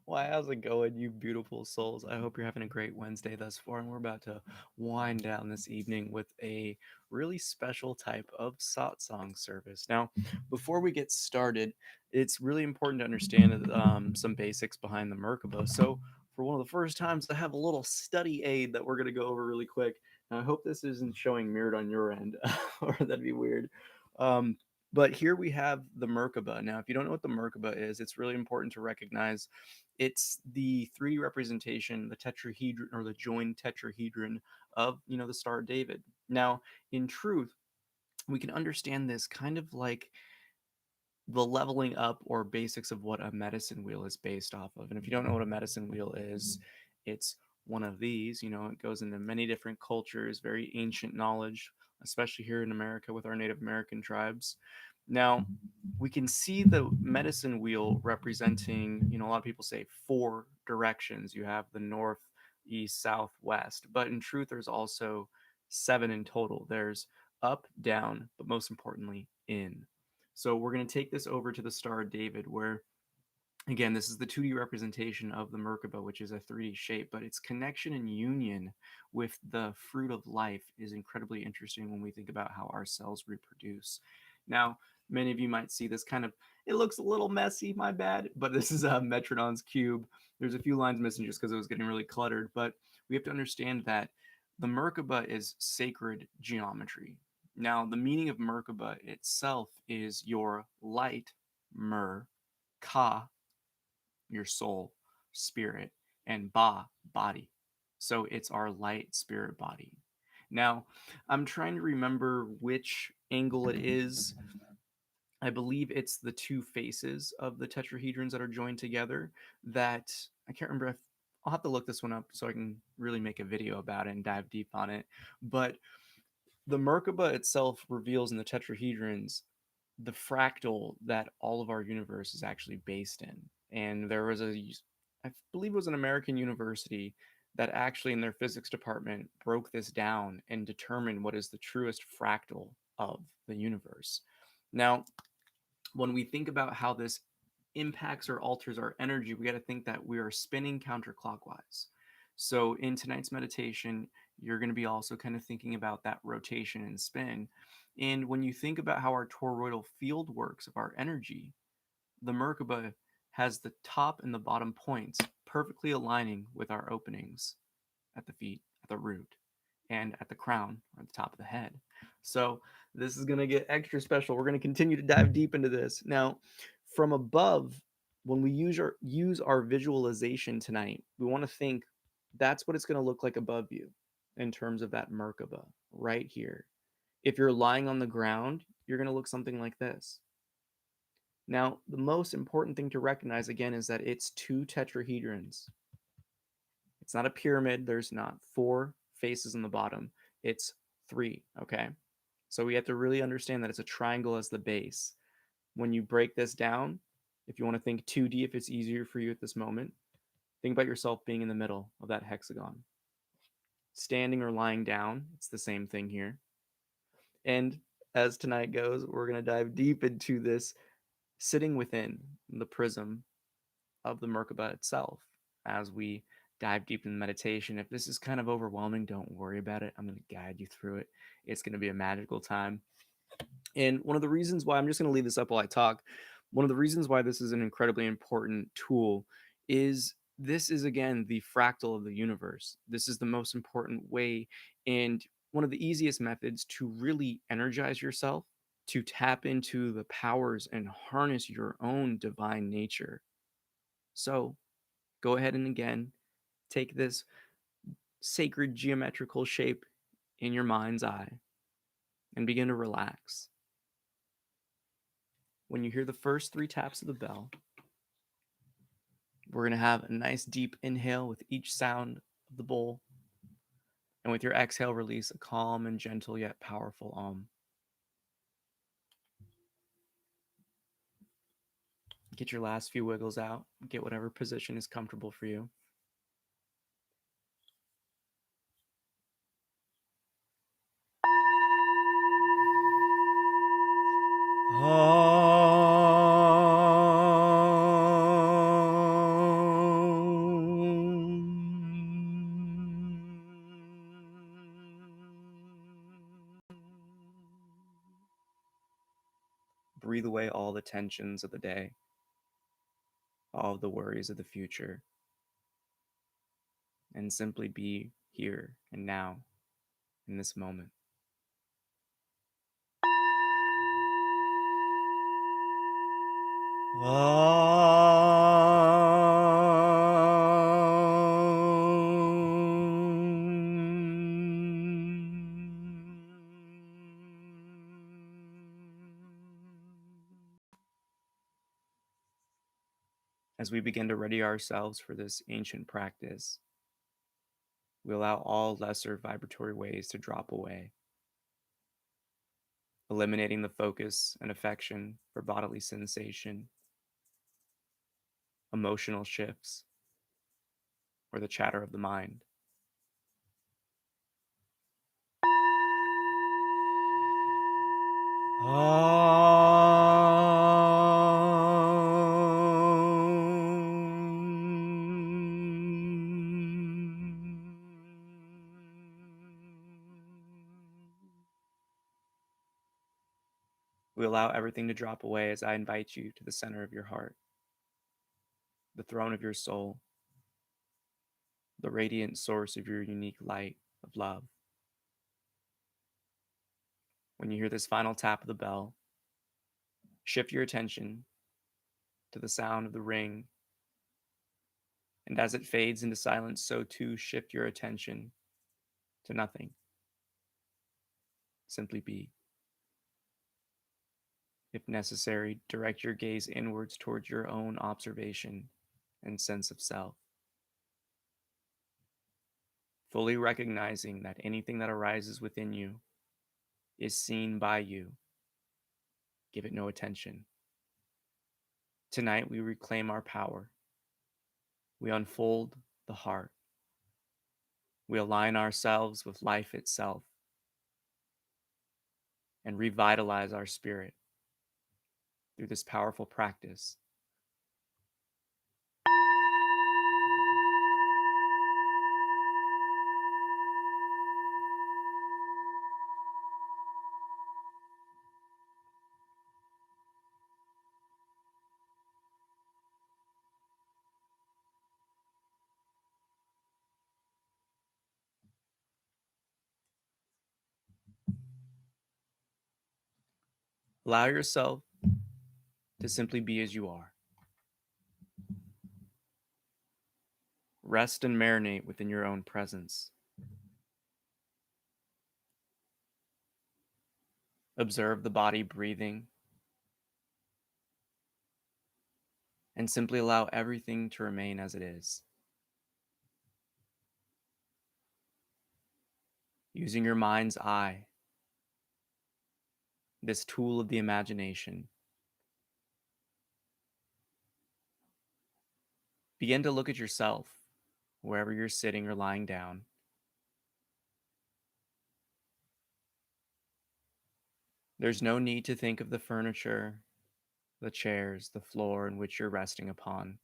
Why, how's it going, you beautiful souls? I hope you're having a great Wednesday thus far, and we're about to wind down this evening with a really special type of satsang service. Now, before we get started, it's really important to understand some basics behind the Merkaba. So, for one of the first times, I have a little study aid that we're going to go over really quick. Now, I hope this isn't showing mirrored on your end, or that'd be weird. Um, but here we have the Merkaba. Now, if you don't know what the Merkaba is, it's really important to recognize it's the 3D representation, the tetrahedron or the joined tetrahedron of, the Star of David. Now, in truth, we can understand this kind of like the leveling up or basics of what a medicine wheel is based off of. And if you don't know what a medicine wheel is, it's one of these. It goes into many different cultures, very ancient knowledge, especially here in America with our Native American tribes. Now, we can see the medicine wheel representing, a lot of people say 4 directions. You have the north, east, south, west, but in truth, there's also 7 in total. There's up, down, but most importantly, in. So we're going to take this over to the Star of David, where again, this is the 2D representation of the Merkaba, which is a 3D shape, but its connection and union with the fruit of life is incredibly interesting when we think about how our cells reproduce. Now, many of you might see this it looks a little messy, my bad, but this is a Metronon's cube. There's a few lines missing just because it was getting really cluttered, but we have to understand that the Merkaba is sacred geometry. Now, the meaning of Merkaba itself is your light, Mer, Ka, your soul, spirit, and Ba, body. So it's our light spirit body. Now, I'm trying to remember which angle it is. I believe it's the 2 faces of the tetrahedrons that are joined together that I can't remember if I'll have to look this one up so I can really make a video about it and dive deep on it. But the Merkaba itself reveals in the tetrahedrons the fractal that all of our universe is actually based in. And there was I believe it was an American university that actually in their physics department broke this down and determined what is the truest fractal of the universe. Now, when we think about how this impacts or alters our energy, we got to think that we are spinning counterclockwise. So in tonight's meditation, you're going to be also kind of thinking about that rotation and spin. And when you think about how our toroidal field works of our energy, the Merkaba has the top and the bottom points perfectly aligning with our openings at the feet, at the root, and at the crown or at the top of the head. So this is going to get extra special. We're going to continue to dive deep into this. Now, from above, when we use our visualization tonight, we want to think that's what it's going to look like above you in terms of that Merkaba right here. If you're lying on the ground, you're going to look something like this. Now, the most important thing to recognize again is that it's 2 tetrahedrons. It's not a pyramid. There's not 4 faces on the bottom. It's 3, okay? So we have to really understand that it's a triangle as the base. When you break this down, if you want to think 2D, if it's easier for you at this moment, think about yourself being in the middle of that hexagon. Standing or lying down, it's the same thing here. And as tonight goes, we're going to dive deep into this sitting within the prism of the Merkaba itself as we dive deep in meditation. If this is kind of overwhelming, don't worry about it. I'm going to guide you through it. It's going to be a magical time. And one of the reasons why I'm just going to leave this up while I talk, one of the reasons why this is an incredibly important tool is this is again the fractal of the universe. This is the most important way and one of the easiest methods to really energize yourself, to tap into the powers and harness your own divine nature. So go ahead and again take this sacred geometrical shape in your mind's eye and begin to relax. When you hear the first 3 taps of the bell, we're going to have a nice deep inhale with each sound of the bowl. And with your exhale, release a calm and gentle yet powerful om. Get your last few wiggles out. Get whatever position is comfortable for you. breathe away all the tensions of the day, all of the worries of the future, and simply be here and now in this moment. As we begin to ready ourselves for this ancient practice, we allow all lesser vibratory ways to drop away, eliminating the focus and affection for bodily sensation, emotional shifts, or the chatter of the mind. We allow everything to drop away as I invite you to the center of your heart, the throne of your soul, the radiant source of your unique light of love. When you hear this final tap of the bell, shift your attention to the sound of the ring, and as it fades into silence, so too shift your attention to nothing. Simply be. If necessary, direct your gaze inwards towards your own observation and sense of self, fully recognizing that anything that arises within you is seen by you. Give it no attention. Tonight, we reclaim our power. We unfold the heart. We align ourselves with life itself and revitalize our spirit through this powerful practice. Allow yourself to simply be as you are. Rest and marinate within your own presence. Observe the body breathing, and simply allow everything to remain as it is. Using your mind's eye, this tool of the imagination, begin to look at yourself wherever you're sitting or lying down. There's no need to think of the furniture, the chairs, the floor in which you're resting upon,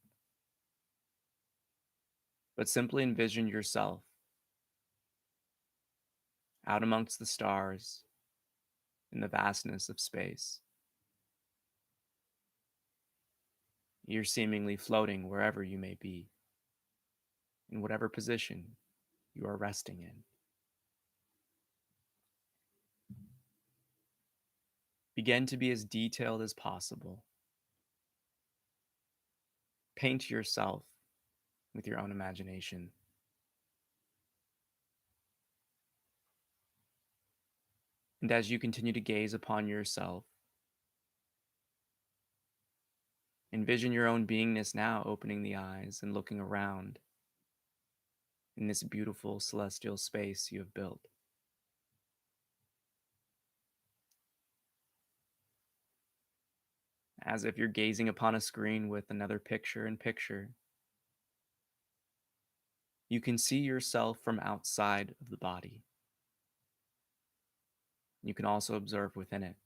but simply envision yourself out amongst the stars in the vastness of space. You're seemingly floating wherever you may be, in whatever position you are resting in. Begin to be as detailed as possible. Paint yourself with your own imagination. And as you continue to gaze upon yourself, envision your own beingness now opening the eyes and looking around in this beautiful celestial space you have built. As if you're gazing upon a screen with another picture in picture, you can see yourself from outside of the body. You can also observe within it.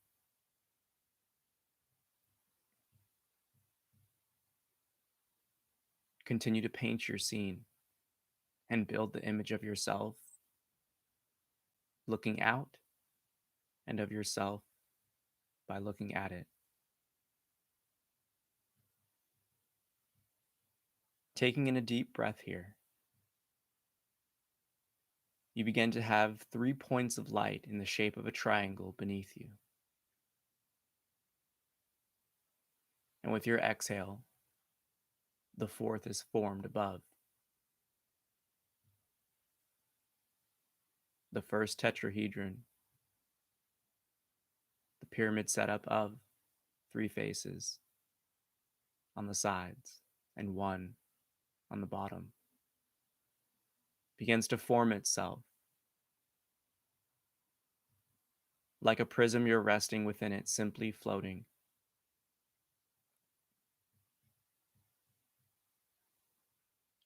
Continue to paint your scene and build the image of yourself looking out and of yourself by looking at it. Taking in a deep breath here, you begin to have 3 points of light in the shape of a triangle beneath you. And with your exhale, the fourth is formed above. The first tetrahedron, the pyramid setup of 3 faces on the sides and 1 on the bottom, begins to form itself. Like a prism, you're resting within it, simply floating.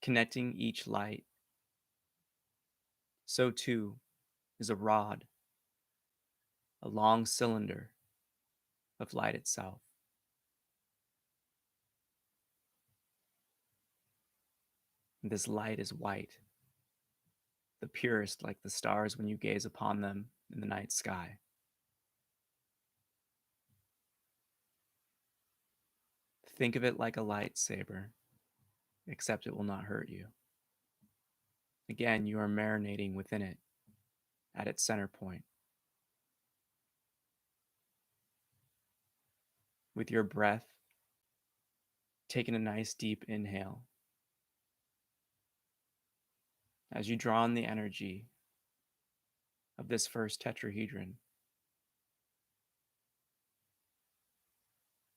Connecting each light, so too is a rod, a long cylinder of light itself. And this light is white, the purest, like the stars when you gaze upon them in the night sky. Think of it like a lightsaber, except it will not hurt you. Again, you are marinating within it, at its center point. With your breath, taking a nice deep inhale. As you draw in the energy of this first tetrahedron,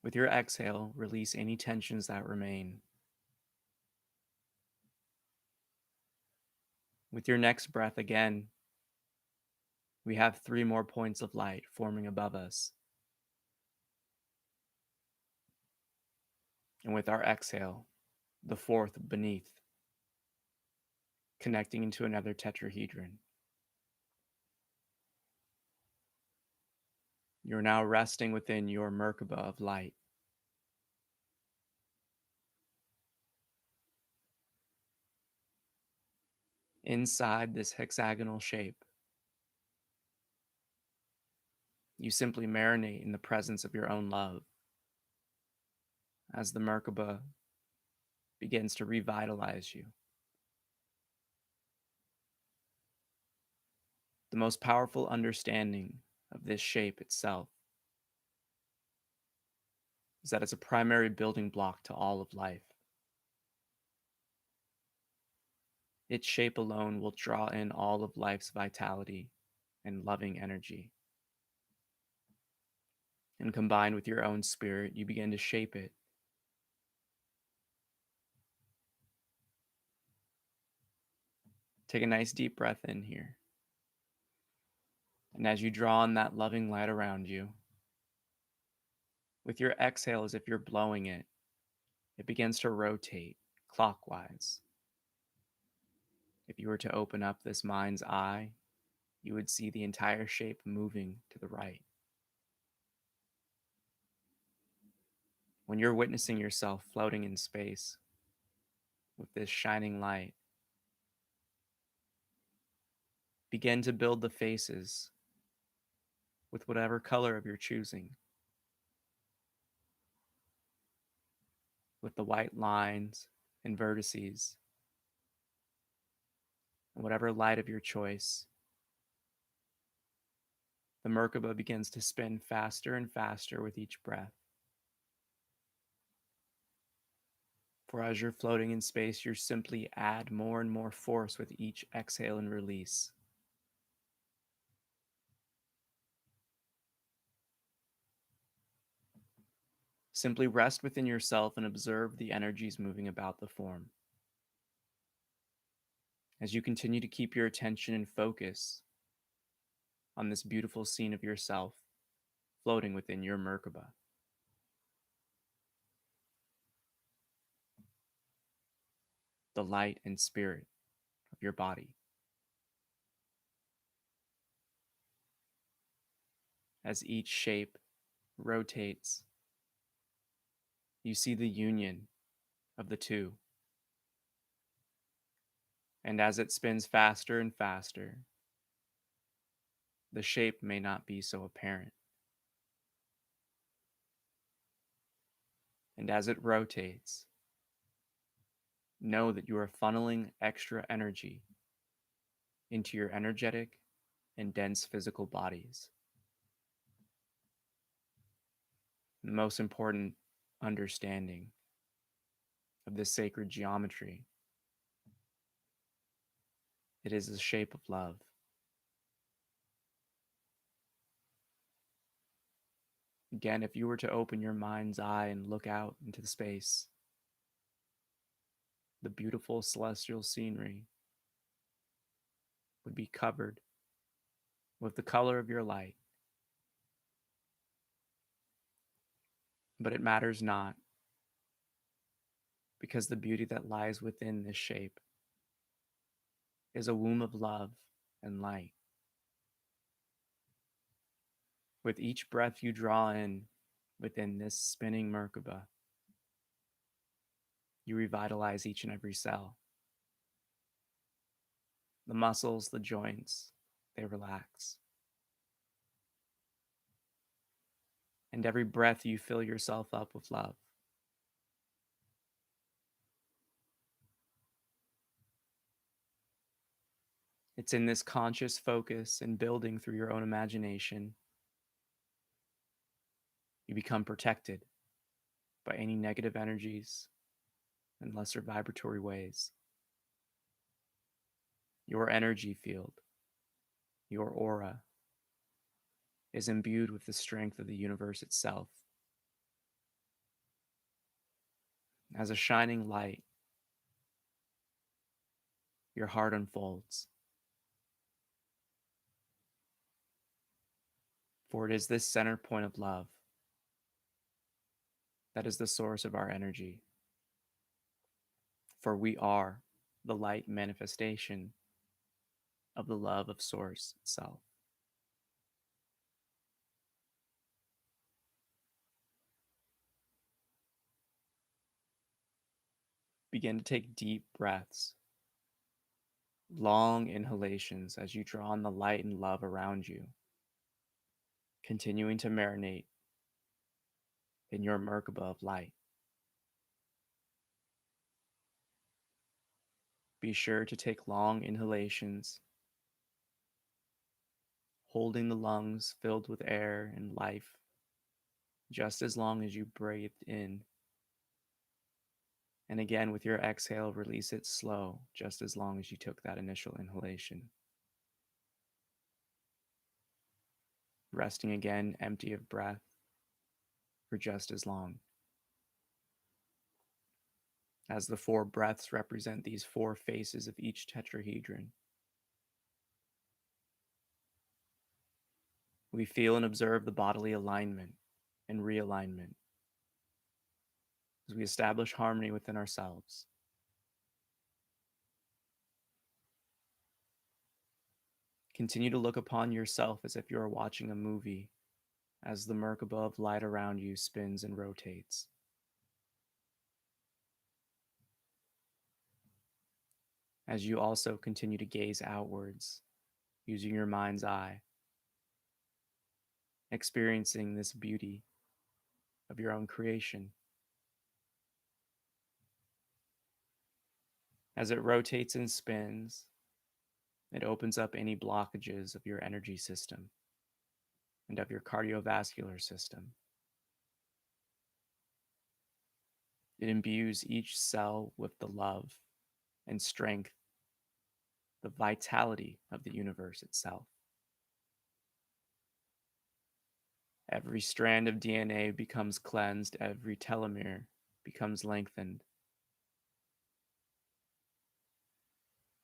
with your exhale, release any tensions that remain. With your next breath again, we have 3 more points of light forming above us. And with our exhale, the fourth beneath, connecting into another tetrahedron. You're now resting within your Merkaba of light. Inside this hexagonal shape, you simply marinate in the presence of your own love as the Merkaba begins to revitalize you. The most powerful understanding of this shape itself is that it's a primary building block to all of life. Its shape alone will draw in all of life's vitality and loving energy. And combined with your own spirit, you begin to shape it. Take a nice deep breath in here. And as you draw on that loving light around you, with your exhale as if you're blowing it, it begins to rotate clockwise. If you were to open up this mind's eye, you would see the entire shape moving to the right. When you're witnessing yourself floating in space with this shining light, begin to build the faces with whatever color of your choosing, with the white lines and vertices, and whatever light of your choice. The Merkaba begins to spin faster and faster with each breath. For as you're floating in space, you simply add more and more force with each exhale and release. Simply rest within yourself and observe the energies moving about the form. As you continue to keep your attention and focus on this beautiful scene of yourself floating within your Merkaba. The light and spirit of your body. As each shape rotates, you see the union of the two. And as it spins faster and faster, the shape may not be so apparent. And as it rotates, know that you are funneling extra energy into your energetic and dense physical bodies. The most important understanding of this sacred geometry, it is the shape of love. Again, if you were to open your mind's eye and look out into the space, the beautiful celestial scenery would be covered with the color of your light. But it matters not, because the beauty that lies within this shape is a womb of love and light. With each breath you draw in within this spinning Merkaba, you revitalize each and every cell. The muscles, the joints, they relax. And every breath you fill yourself up with love. It's in this conscious focus and building through your own imagination, you become protected by any negative energies and lesser vibratory ways. Your energy field, your aura, is imbued with the strength of the universe itself. As a shining light, your heart unfolds. For it is this center point of love that is the source of our energy. For we are the light manifestation of the love of Source itself. Begin to take deep breaths, long inhalations as you draw on the light and love around you, continuing to marinate in your Merkaba of light. Be sure to take long inhalations, holding the lungs filled with air and life just as long as you breathed in. And again, with your exhale, release it slow, just as long as you took that initial inhalation. Resting again, empty of breath, for just as long. As the 4 breaths represent these 4 faces of each tetrahedron, we feel and observe the bodily alignment and realignment as we establish harmony within ourselves. Continue to look upon yourself as if you are watching a movie as the Merkaba of light around you spins and rotates. As you also continue to gaze outwards using your mind's eye, experiencing this beauty of your own creation. As it rotates and spins, it opens up any blockages of your energy system and of your cardiovascular system. It imbues each cell with the love and strength, the vitality of the universe itself. Every strand of DNA becomes cleansed, every telomere becomes lengthened.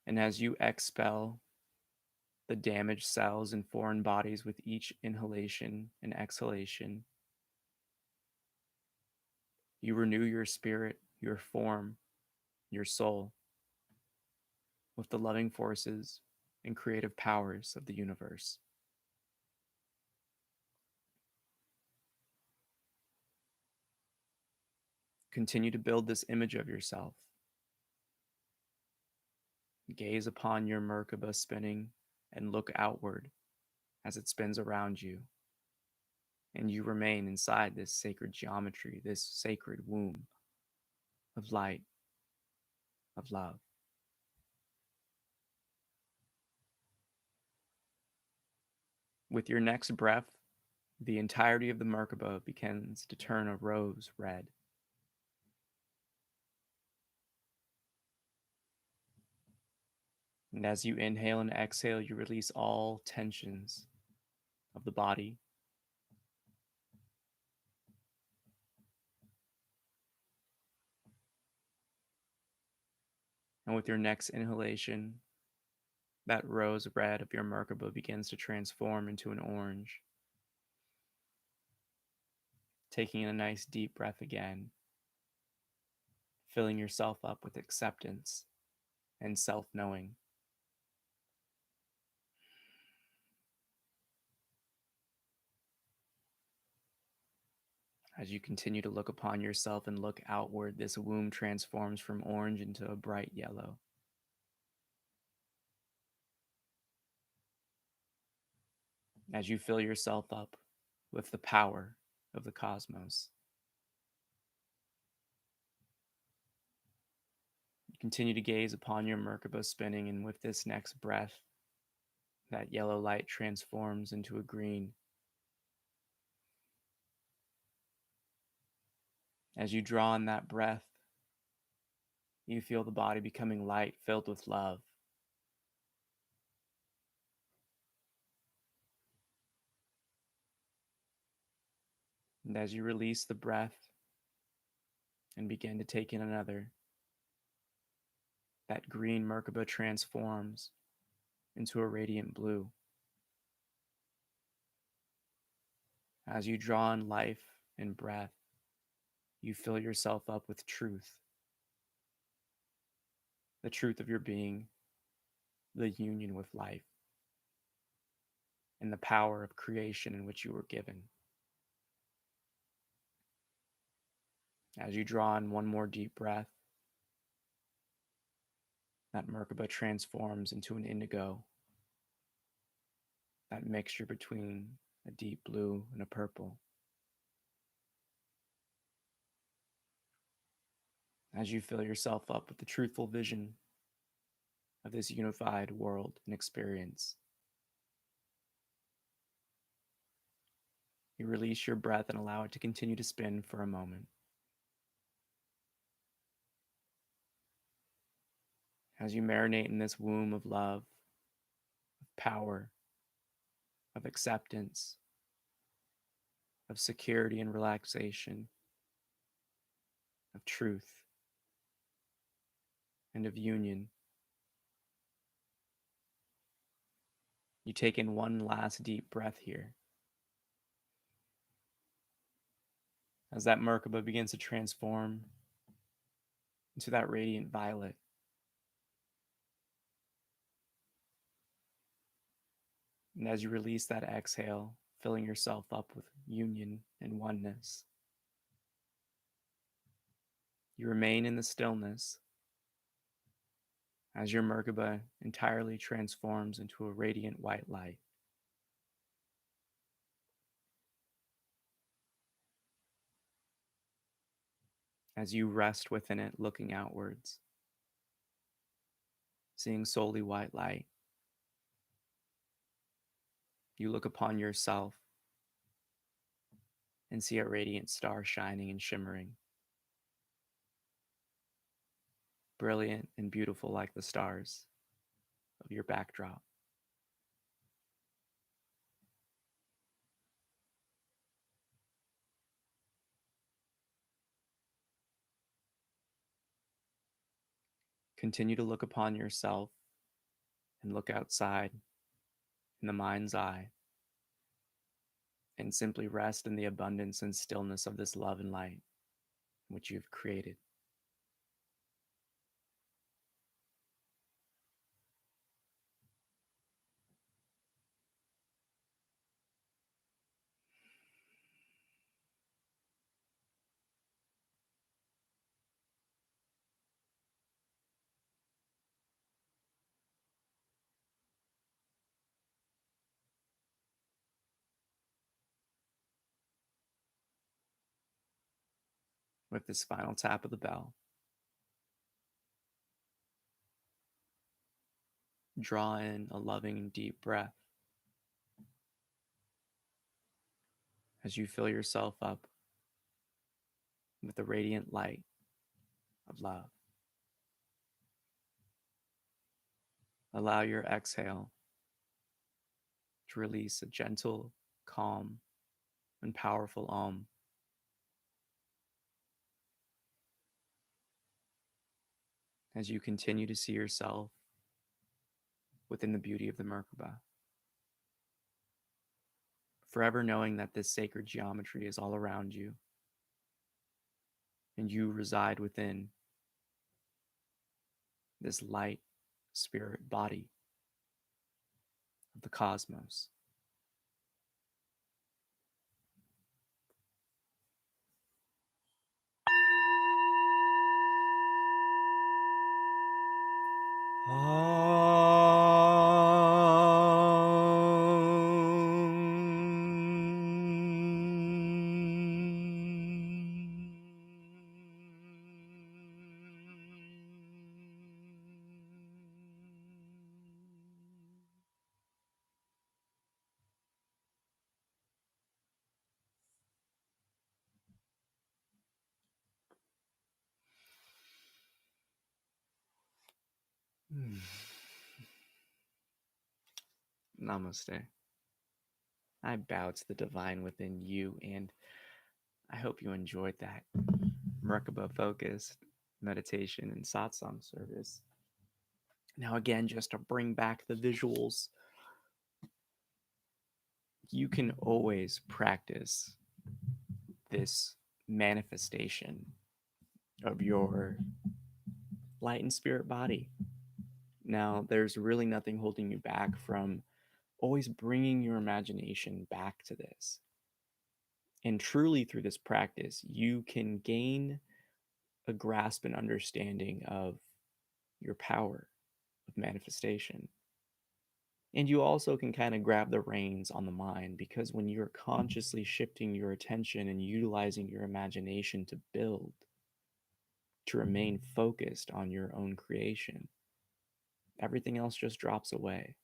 And as you expel the damaged cells and foreign bodies with each inhalation and exhalation, you renew your spirit, your form, your soul with the loving forces and creative powers of the universe. Continue to build this image of yourself. Gaze upon your Merkaba spinning and look outward as it spins around you. And you remain inside this sacred geometry, this sacred womb of light. of love. With your next breath, the entirety of the Merkaba begins to turn a rose red. And as you inhale and exhale, you release all tensions of the body. And with your next inhalation, that rose red of your Merkaba begins to transform into an orange. Taking a nice deep breath again, filling yourself up with acceptance and self-knowing. As you continue to look upon yourself and look outward, this womb transforms from orange into a bright yellow. As you fill yourself up with the power of the cosmos, you continue to gaze upon your Merkaba spinning, and with this next breath, that yellow light transforms into a green. As you draw in that breath, you feel the body becoming light, filled with love. And as you release the breath and begin to take in another, that green Merkaba transforms into a radiant blue. As you draw in life and breath, you fill yourself up with truth, the truth of your being, the union with life, and the power of creation in which you were given. As you draw in one more deep breath, that Merkaba transforms into an indigo, that mixture between a deep blue and a purple. As you fill yourself up with the truthful vision of this unified world and experience, you release your breath and allow it to continue to spin for a moment. As you marinate in this womb of love, of power, of acceptance, of security and relaxation, of truth, and of union, you take in one last deep breath here. As that Merkaba begins to transform into that radiant violet, and as you release that exhale, filling yourself up with union and oneness, you remain in the stillness as your Merkaba entirely transforms into a radiant white light. As you rest within it, looking outwards, seeing solely white light, you look upon yourself and see a radiant star shining and shimmering, brilliant and beautiful like the stars of your backdrop. Continue to look upon yourself and look outside in the mind's eye and simply rest in the abundance and stillness of this love and light which you've created. With this final tap of the bell, Draw in a loving, deep breath as you fill yourself up with the radiant light of love. Allow your exhale to release a gentle, calm, and powerful as you continue to see yourself within the beauty of the Merkaba, forever knowing that this sacred geometry is all around you and you reside within this light spirit body of the cosmos. Namaste. I bow to the divine within you, and I hope you enjoyed that Merkaba focused meditation and satsang service. Now, again, just to bring back the visuals, you can always practice this manifestation of your light and spirit body. Now, there's really nothing holding you back from always bringing your imagination back to this. And truly, through this practice, you can gain a grasp and understanding of your power of manifestation. And you also can kind of grab the reins on the mind, because when you're consciously shifting your attention and utilizing your imagination to build, to remain focused on your own creation, everything else just drops away.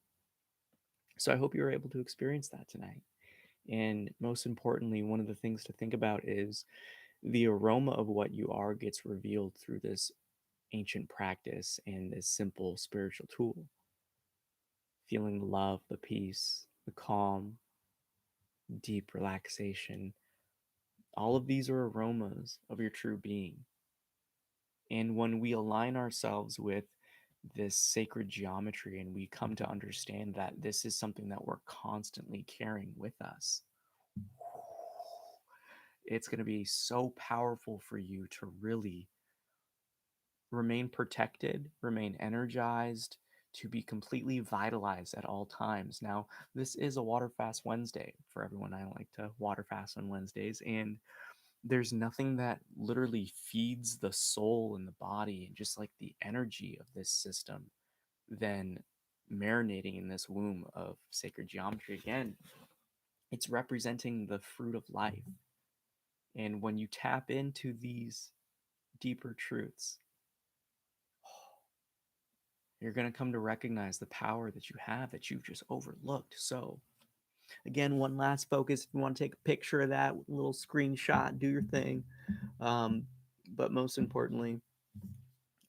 So I hope you were able to experience that tonight. And most importantly, one of the things to think about is the aroma of what you are gets revealed through this ancient practice and this simple spiritual tool. Feeling the love, the peace, the calm, deep relaxation. All of these are aromas of your true being. And when we align ourselves with this sacred geometry and we come to understand that this is something that we're constantly carrying with us, it's going to be so powerful for you to really remain protected, remain energized, to be completely vitalized at all times. Now, this is a water fast Wednesday for everyone. I like to water fast on Wednesdays, and there's nothing that literally feeds the soul and the body and just like the energy of this system than marinating in this womb of sacred geometry. Again, it's representing the fruit of life. And when you tap into these deeper truths, you're going to come to recognize the power that you have that you've just overlooked. So, again, one last focus. If you want to take a picture of that, little screenshot, do your thing. Um, but most importantly,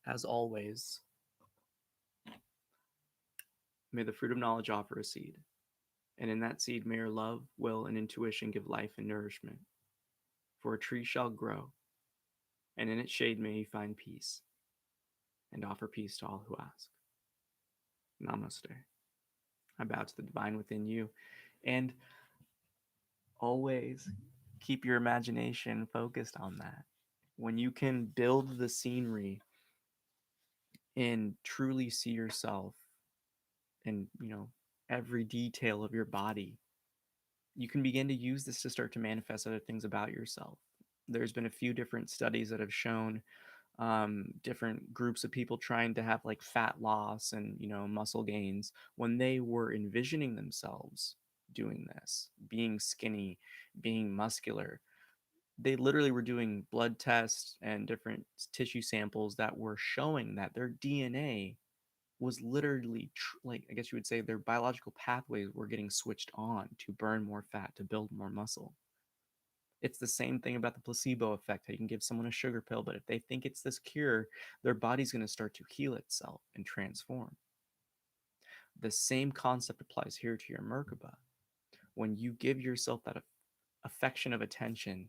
as always, may the fruit of knowledge offer a seed. And in that seed, may your love, will, and intuition give life and nourishment. For a tree shall grow, and in its shade may you find peace, and offer peace to all who ask. Namaste. I bow to the divine within you. And always keep your imagination focused on that. When you can build the scenery and truly see yourself in, every detail of your body, you can begin to use this to start to manifest other things about yourself. There's been a few different studies that have shown different groups of people trying to have like fat loss and muscle gains when they were envisioning themselves doing this, being skinny, being muscular. They literally were doing blood tests and different tissue samples that were showing that their DNA was literally like, I guess you would say, their biological pathways were getting switched on to burn more fat, to build more muscle. It's the same thing about the placebo effect. How you can give someone a sugar pill, but if they think it's this cure, their body's going to start to heal itself and transform. The same concept applies here to your Merkaba. When you give yourself that affection of attention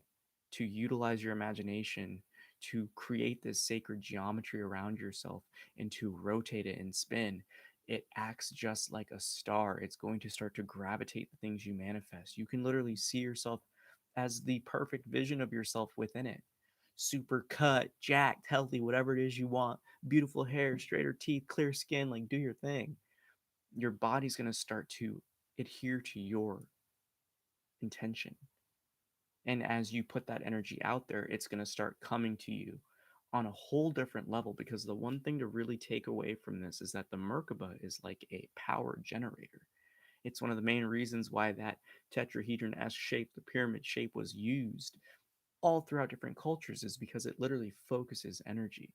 to utilize your imagination to create this sacred geometry around yourself and to rotate it and spin, it acts just like a star. It's going to start to gravitate the things you manifest. You can literally see yourself as the perfect vision of yourself within it. Super cut, jacked, healthy, whatever it is you want. Beautiful hair, straighter teeth, clear skin, like do your thing. Your body's going to start to adhere to your intention. And as you put that energy out there, it's going to start coming to you on a whole different level. Because the one thing to really take away from this is that the Merkaba is like a power generator. It's one of the main reasons why that tetrahedron-esque shape, the pyramid shape, was used all throughout different cultures, is because it literally focuses energy.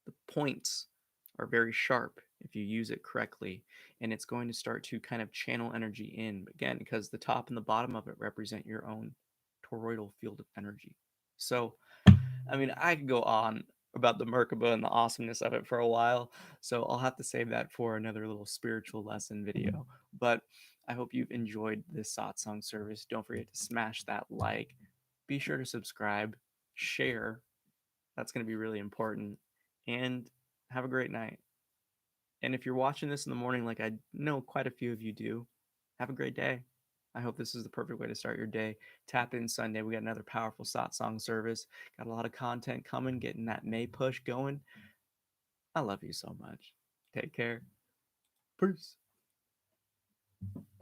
The points are very sharp if you use it correctly, and it's going to start to kind of channel energy in again, because the top and the bottom of it represent your own toroidal field of energy. So I mean, I could go on about the Merkaba and the awesomeness of it for a while, so I'll have to save that for another little spiritual lesson video. But I hope you've enjoyed this satsang service. Don't forget to smash that like, be sure to subscribe, share, that's going to be really important, and have a great night. And if you're watching this in the morning, like I know quite a few of you do, have a great day. I hope this is the perfect way to start your day. Tap in Sunday. We got another powerful satsang service. Got a lot of content coming, getting that May push going. I love you so much. Take care. Peace.